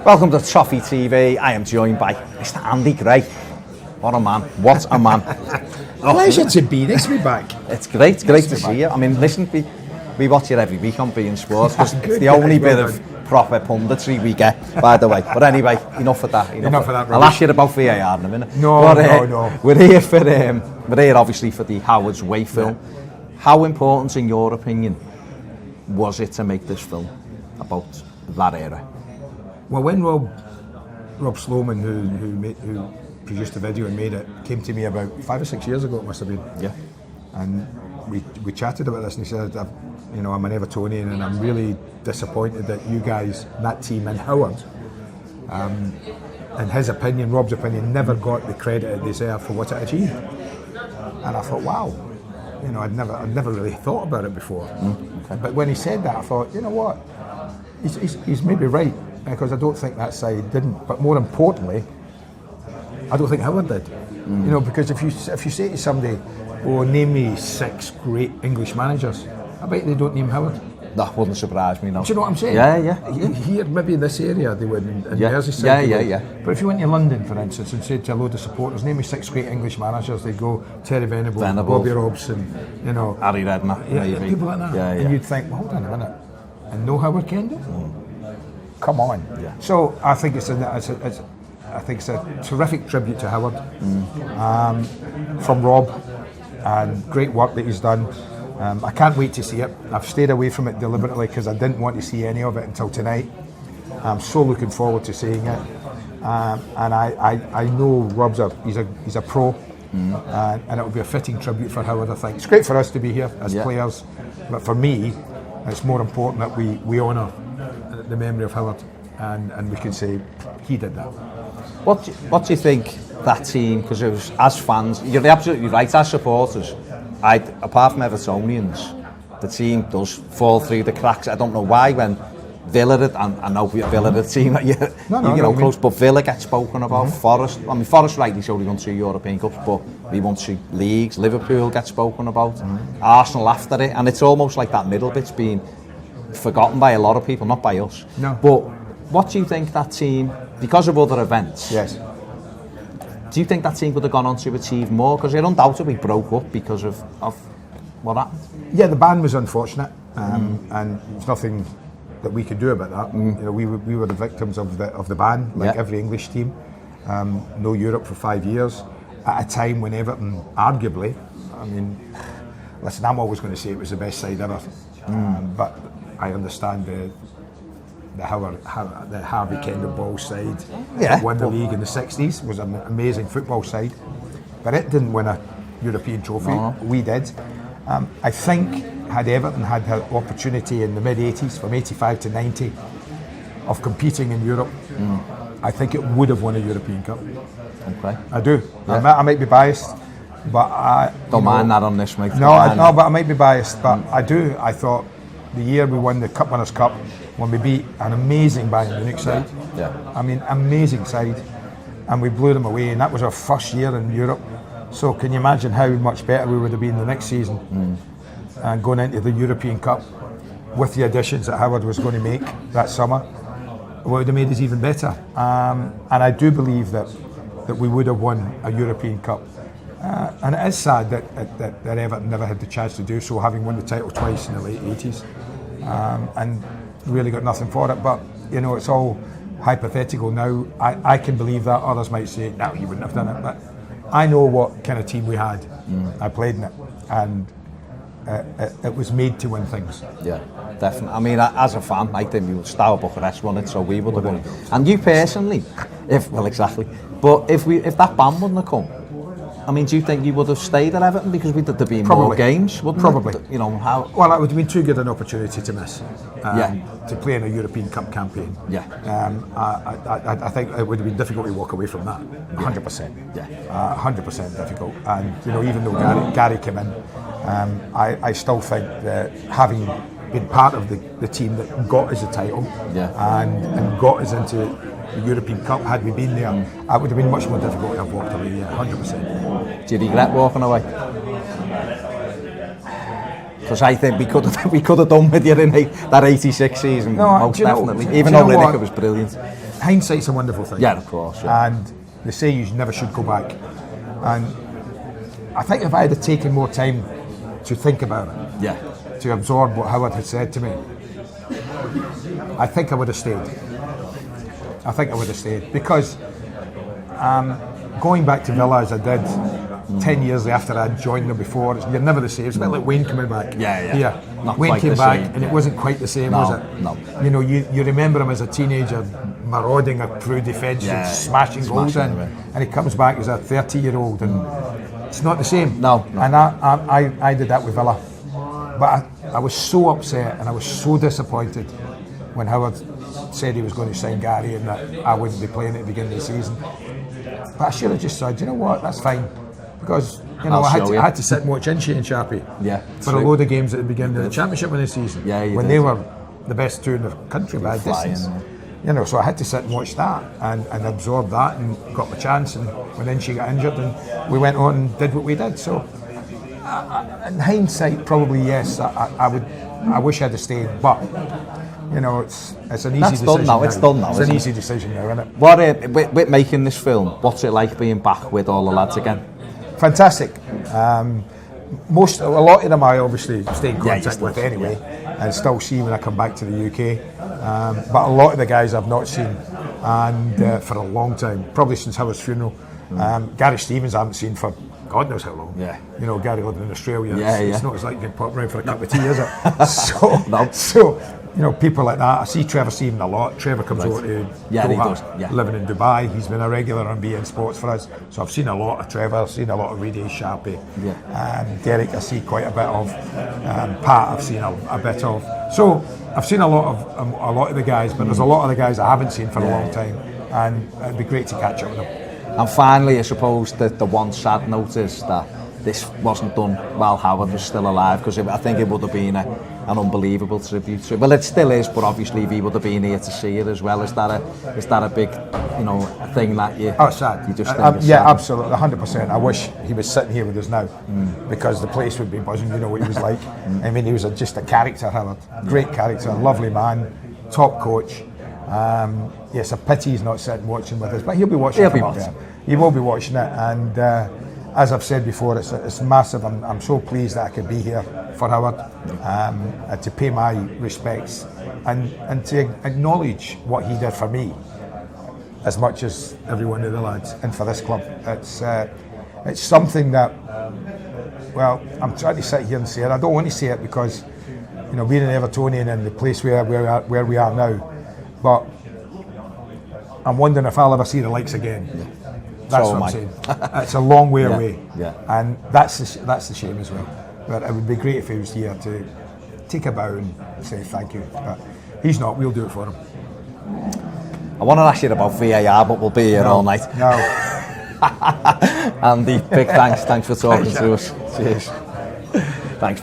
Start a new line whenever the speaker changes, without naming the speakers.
Welcome to Toffee TV. I am joined by Mr. Andy Gray. What a man. What a man.
Pleasure to be. Nice to be back.
It's great to see you. I mean, listen, we watch it every week on Being Sports because it's the only bit of proper punditry we get, by the way. But anyway, enough of that.
Enough of that.
I'll ask you about VAR in a minute.
No.
We're here obviously for the Howard's Way film. Yeah. How important, in your opinion, was it to make this film about that era?
Well, when Rob Sloman, who produced the video and made it, came to me about 5 or 6 years ago, it must have been.
Yeah.
And we chatted about this, and he said, I'm an Evertonian, and I'm really disappointed that you guys, that team in Howard, in his opinion, Rob's opinion, never got the credit it deserved for what it achieved. And I thought, wow, I'd never really thought about it before.
Okay.
But when he said that, I thought, you know what, he's maybe right, because I don't think that side didn't. But more importantly, I don't think Howard did. Because if you say to somebody, "Oh, name me 6 great English managers," I bet they don't name Howard.
That wouldn't surprise me, no.
Do you know what I'm saying?
Yeah.
Here, maybe in this area, they would. In Merseyside,
Yeah.
But if you went to London, for instance, and said to a load of supporters, "Name me 6 great English managers," they'd go Terry Venables, Bobby Robson,
Harry Redknapp,
people like that.
Yeah.
And you'd think, well, hold on a minute, and no Howard Kendall? Come on.
Yeah.
So I think it's a terrific tribute to Howard from Rob, and great work that he's done. I can't wait to see it. I've stayed away from it deliberately because I didn't want to see any of it until tonight. I'm so looking forward to seeing it, and I know Rob's he's a pro, and it will be a fitting tribute for Howard. I think it's great for us to be here as players, but for me, it's more important that we honour the memory of Howard, and we can say he did that.
What do you think that team, because it was, as fans, you're absolutely right, as supporters, apart from Evertonians, the team does fall through the cracks. I don't know why when Villa, and I know Villa the team that you're close, but Villa gets spoken about, Forest, Forest rightly so they won 2 European Cups, but we won 2 leagues, Liverpool gets spoken about, Arsenal after it, and it's almost like that middle bit's been forgotten by a lot of people, not by us.
No.
But what do you think that team, because of other events,
yes,
do you think that team could have gone on to achieve more? Because it undoubtedly broke up because of what happened. Yeah,
the ban was unfortunate, and there's nothing that we could do about that. We were the victims of the ban, like every English team. No Europe for 5 years, at a time when Everton, arguably, listen, I'm always going to say it was the best side ever, but I understand the Harvey Kendall ball side that won the league in the 60s was an amazing football side, but it didn't win a European trophy.
No.
We did. I think had Everton had the opportunity in the mid-80s, from 85 to 90, of competing in Europe, I think it would have won a European Cup.
Okay.
I do. Yeah. I might be biased, but I
don't mind that on this, mate.
No, but I might be biased, but I do. I thought the year we won the Cup Winners' Cup, when we beat an amazing Bayern Munich side, amazing side, and we blew them away, and that was our first year in Europe. So can you imagine how much better we would have been the next season, and going into the European Cup with the additions that Howard was going to make that summer, it would have made us even better. And I do believe that we would have won a European Cup. And it is sad that Everton never had the chance to do so, having won the title twice in the late 80s, and really got nothing for it. But it's all hypothetical now. I can believe that. Others might say, no, you wouldn't have done it. But I know what kind of team we had. I played in it, and it was made to win things.
Yeah, definitely. As a fan, I think we would Stour Bucharest won it, so we would have won it. And you personally, exactly. But if that ban wouldn't have come, do you think you would have stayed at Everton because there'd been more games?
Probably.
It? How?
Well, that would have been too good an opportunity to miss. To play in a European Cup campaign.
Yeah.
I think it would have been difficult to walk away from that. 100%.
Yeah.
100% difficult. And even though Gary came in, I still think that having been part of the team that got us the title and got us into the European Cup, had we been there, it would have been much more difficult to have walked away. 100%.
Do you regret walking away? Because I think we could have done with you in that '86 season, most definitely. Even though Lineker was brilliant.
hindsight's a wonderful thing.
Yeah, of course. Yeah.
And they say you never should go back. And I think if I had taken more time to think about it,
Yeah.
to absorb what Howard had said to me, I think I would have stayed. I think I would have stayed because going back to Villa as I did 10 years after I'd joined them before, you're never the same. It's a bit like Wayne coming back.
Yeah.
Here.
Not
Wayne
quite
came
the
back
same,
and it wasn't quite the same, was it?
No.
You know, you remember him as a teenager marauding through defence and smashing goals in, and he comes back as a 30-year-old and it's not the same.
No.
And I did that with Villa. But I was so upset and I was so disappointed when Howard said he was going to sign Gary and that I wouldn't be playing at the beginning of the season. But I should have just said, you know what, that's fine. Because, you know, I had to sit and watch Inchy and Chappie for a load of games at the beginning of the Championship in the season. When they were the best two in the country by a distance. You know, so I had to sit and watch that and absorb that and got my chance. And when Inchy got injured, and we went on and did what we did. So, in hindsight, probably yes. I wish I'd have stayed, but you know, it's an easy decision.
It's done now.
It's an easy decision now, isn't it?
What with making this film? What's it like being back with all the lads again?
Fantastic. A lot of them I obviously stay in contact with anyway, and still see when I come back to the UK. But a lot of the guys I've not seen, and for a long time, probably since Howard's funeral. Gary Stevens I haven't seen for God knows how long.
Yeah.
You know, Gary living in Australia.
It's
not as like getting popped around for a cup of tea, is it? So, you know, people like that. I see Trevor Stephen a lot. Trevor comes over to Doha, living in Dubai. He's been a regular on BN Sports for us. So I've seen a lot of Trevor, I've seen a lot of Reedy, Sharpie. Derek I see quite a bit of. Pat I've seen a bit of. So I've seen a lot of the guys, but there's a lot of the guys I haven't seen for a long time. And it'd be great to catch up with them.
And finally, I suppose that the one sad note is that this wasn't done while Howard was still alive, because I think it would have been an unbelievable tribute to him. Well, it still is, but obviously if he would have been here to see it as well, is that a big, you know, thing that you?
Oh, sad.
You just
yeah, absolutely, 100%. I wish he was sitting here with us now, because the place would be buzzing. You know what he was like. I mean, he was just a character, Howard. Great character, lovely man, top coach. It's a pity he's not sitting watching with us, but he'll be watching. He will be watching it, and as I've said before, it's massive. I'm so pleased that I could be here for Howard, to pay my respects and to acknowledge what he did for me, as much as every one of the lads, and for this club. It's something that, well, I'm trying to sit here and say it. I don't want to say it because, you know, being an Evertonian in the place where we are now, but I'm wondering if I'll ever see the likes again. That's what I'm saying. It's a long way away, and that's the shame as well. But it would be great if he was here to take a bow and say thank you. But he's not. We'll do it for him.
I want to ask you about VAR, but we'll be here all night.
No.
Andy, big thanks for talking to us. Cheers.